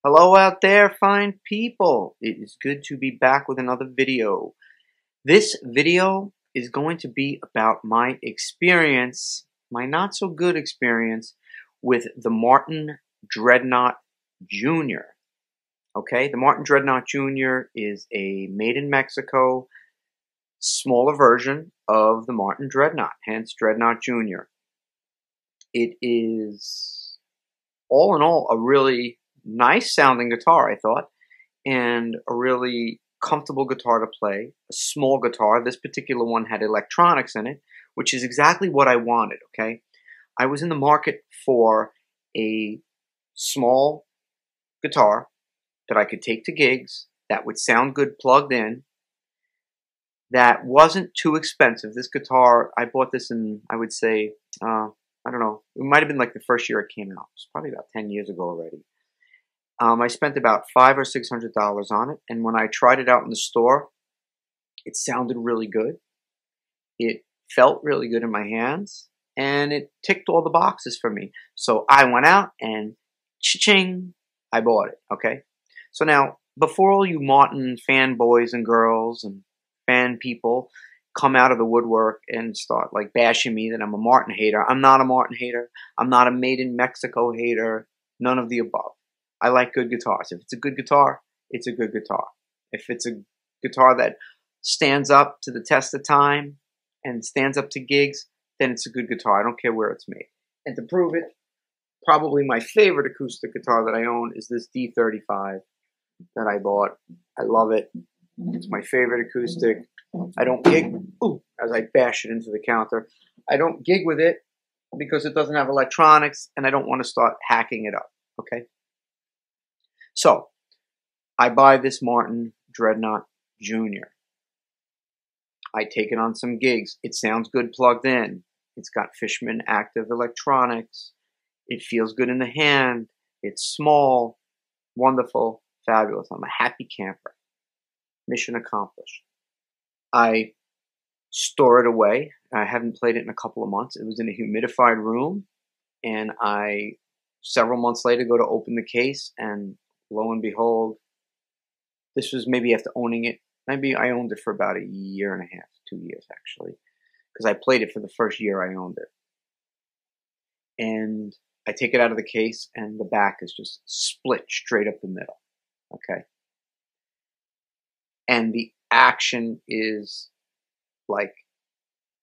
Hello out there, fine people. It is good to be back with another video. This video is going to be about my experience, my not so good experience with the Martin Dreadnought Jr. Okay, the Martin Dreadnought Jr. is a made in Mexico, smaller version of the Martin Dreadnought, hence Dreadnought Jr. It is, all in all, a really nice sounding guitar, I thought, and a really comfortable guitar to play. A small guitar. This particular one had electronics in it, which is exactly what I wanted, okay? I was in the market for a small guitar that I could take to gigs, that would sound good plugged in, that wasn't too expensive. This guitar, I bought this in, I would say, I don't know, it might have been like the first year it came out. It's probably about 10 years ago already. I spent about $500 or $600 on it, and when I tried it out in the store, it sounded really good. It felt really good in my hands, and it ticked all the boxes for me. So I went out and cha-ching, I bought it, okay? So now, before all you Martin fanboys and girls and fan people come out of the woodwork and start like bashing me that I'm a Martin hater, I'm not a Martin hater. I'm not a made in Mexico hater. None of the above. I like good guitars. If it's a good guitar, it's a good guitar. If it's a guitar that stands up to the test of time and stands up to gigs, then it's a good guitar. I don't care where it's made. And to prove it, probably my favorite acoustic guitar that I own is this D35 that I bought. I love it. It's my favorite acoustic. I don't gig, as I bash it into the counter. I don't gig with it because it doesn't have electronics and I don't want to start hacking it up, okay? So, I buy this Martin Dreadnought Jr. I take it on some gigs. It sounds good plugged in. It's got Fishman active electronics. It feels good in the hand. It's small, wonderful, fabulous. I'm a happy camper. Mission accomplished. I store it away. I haven't played it in a couple of months. It was in a humidified room, and I, several months later, go to open the case, and lo and behold, this was maybe after owning it. Maybe I owned it for about a year and a half, 2 years actually, because I played it for the first year I owned it. And I take it out of the case, and the back is just split straight up the middle. Okay. And the action is like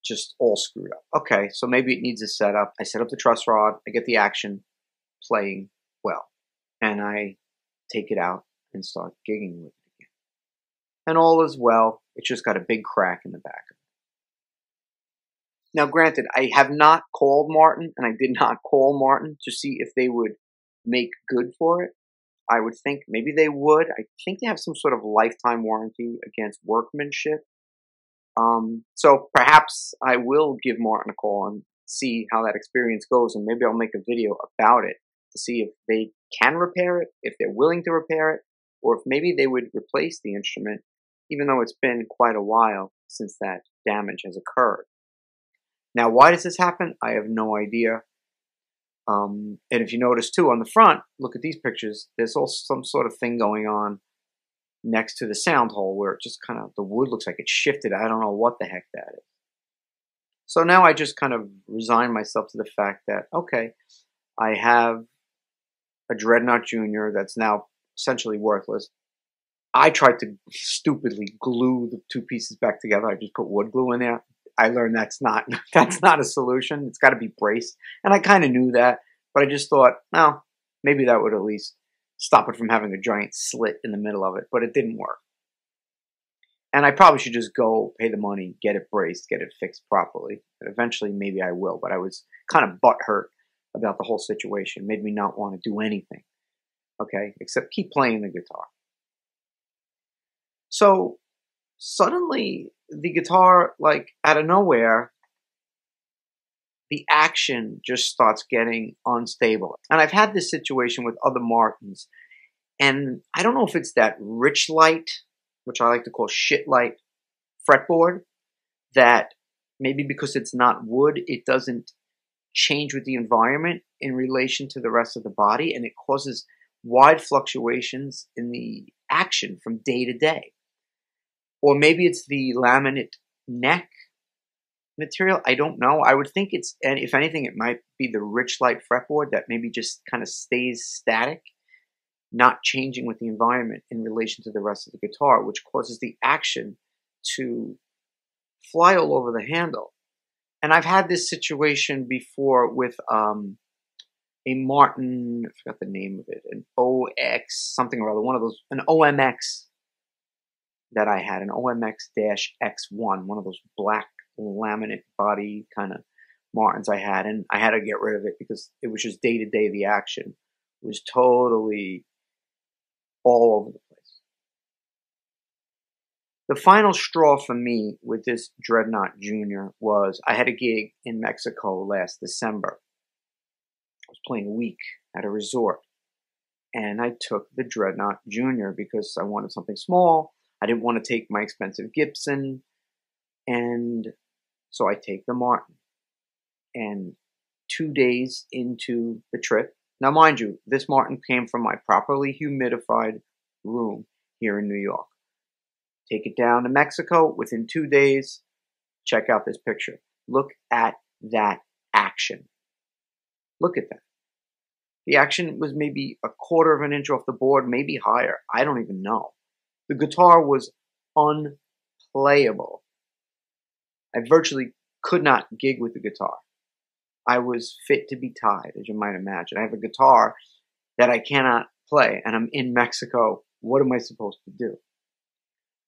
just all screwed up. Okay, so maybe it needs a setup. I set up the truss rod. I get the action playing well. And I take it out and start gigging with it again. And all is well. It's just got a big crack in the back of it. Now, granted, I have not called Martin, and I did not call Martin to see if they would make good for it. I would think maybe they would. I think they have some sort of lifetime warranty against workmanship. So perhaps I will give Martin a call and see how that experience goes, and maybe I'll make a video about it to see if they can repair it, if they're willing to repair it, or if maybe they would replace the instrument, even though it's been quite a while since that damage has occurred. Now, why does this happen? I have no idea. And if you notice too, on the front, look at these pictures, there's also some sort of thing going on next to the sound hole where it just kind of, the wood looks like it's shifted. I don't know what the heck that is. So now I just kind of resign myself to the fact that, okay, I have a Dreadnought Jr. that's now essentially worthless. I tried to stupidly glue the two pieces back together. I just put wood glue in there. I learned that's not a solution. It's got to be braced. And I kind of knew that, but I just thought, well, maybe that would at least stop it from having a giant slit in the middle of it, but it didn't work. And I probably should just go pay the money, get it braced, get it fixed properly. But eventually, maybe I will, but I was kind of butthurt about the whole situation. Made me not want to do anything, okay, except keep playing the guitar. So suddenly, the guitar, like out of nowhere, the action just starts getting unstable. And I've had this situation with other Martins, and I don't know if it's that rich light, which I like to call shit light fretboard, that maybe because it's not wood, it doesn't change with the environment in relation to the rest of the body, and it causes wide fluctuations in the action from day to day. Or maybe it's the laminate neck material. I don't know. I would think it's, and if anything, it might be the Richlight fretboard that maybe just kind of stays static, not changing with the environment in relation to the rest of the guitar, which causes the action to fly all over the handle. And I've had this situation before with a Martin, I forgot the name of it, an OX something or other, one of those, an OMX that I had, an OMX-X1, one of those black laminate body kind of Martins I had, and I had to get rid of it because it was just day to day. The action was totally all over the place. The final straw for me with this Dreadnought Junior was I had a gig in Mexico last December. I was playing a week at a resort, and I took the Dreadnought Junior because I wanted something small. I didn't want to take my expensive Gibson, and so I take the Martin. And 2 days into the trip, now mind you, this Martin came from my properly humidified room here in New York. Take it down to Mexico within 2 days. Check out this picture. Look at that action. Look at that. The action was maybe a quarter of an inch off the board, maybe higher. I don't even know. The guitar was unplayable. I virtually could not gig with the guitar. I was fit to be tied, as you might imagine. I have a guitar that I cannot play, and I'm in Mexico. What am I supposed to do?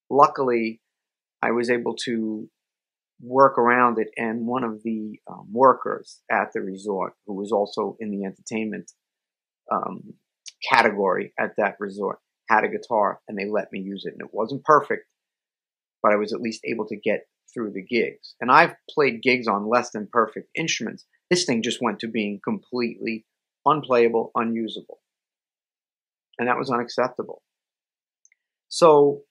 Luckily, I was able to work around it, and one of the workers at the resort, who was also in the entertainment category at that resort, had a guitar, and they let me use it. And it wasn't perfect, but I was at least able to get through the gigs. And I've played gigs on less than perfect instruments. This thing just went to being completely unplayable, unusable. And that was unacceptable. So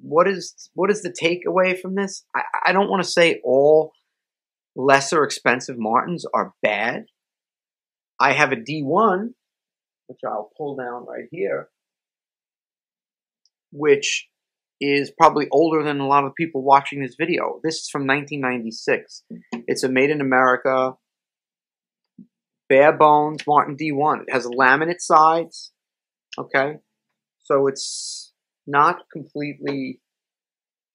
what is the takeaway from this? I don't want to say all lesser expensive Martins are bad. I have a D1, which I'll pull down right here, which is probably older than a lot of people watching this video. This is from 1996. It's a made in America, bare bones Martin D1. It has laminate sides, okay? So it's not completely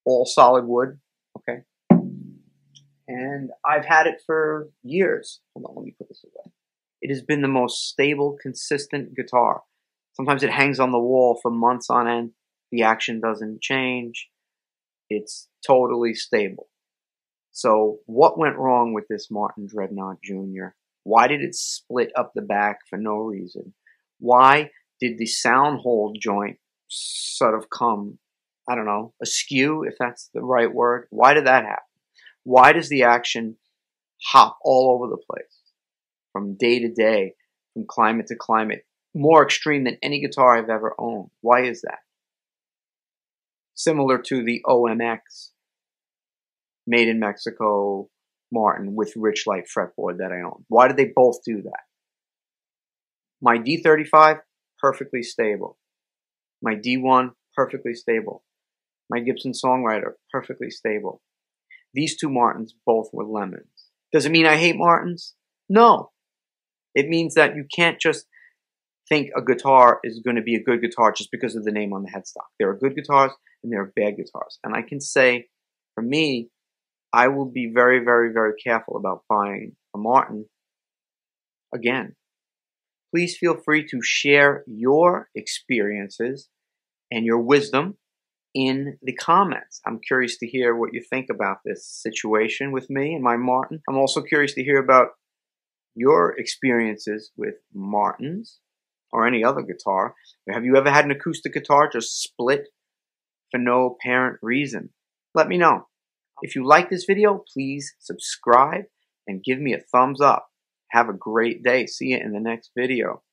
all solid wood, okay? And I've had it for years. Hold on, let me put this away. It has been the most stable, consistent guitar. Sometimes it hangs on the wall for months on end. The action doesn't change. It's totally stable. So what went wrong with this Martin Dreadnought Junior? Why did it split up the back for no reason? Why did the sound hole joint sort of come, I don't know, askew, if that's the right word? Why did that happen? Why does the action hop all over the place from day to day, from climate to climate, more extreme than any guitar I've ever owned? Why is that? Similar to the OMX made in Mexico Martin with Richlight fretboard that I own. Why did they both do that? My D35, perfectly stable. My D1, perfectly stable. My Gibson Songwriter, perfectly stable. These two Martins both were lemons. Does it mean I hate Martins? No. It means that you can't just think a guitar is going to be a good guitar just because of the name on the headstock. There are good guitars and there are bad guitars. And I can say, for me, I will be very, very, very careful about buying a Martin again. Please feel free to share your experiences and your wisdom in the comments. I'm curious to hear what you think about this situation with me and my Martin. I'm also curious to hear about your experiences with Martins or any other guitar. Have you ever had an acoustic guitar just split for no apparent reason? Let me know. If you like this video, please subscribe and give me a thumbs up. Have a great day. See you in the next video.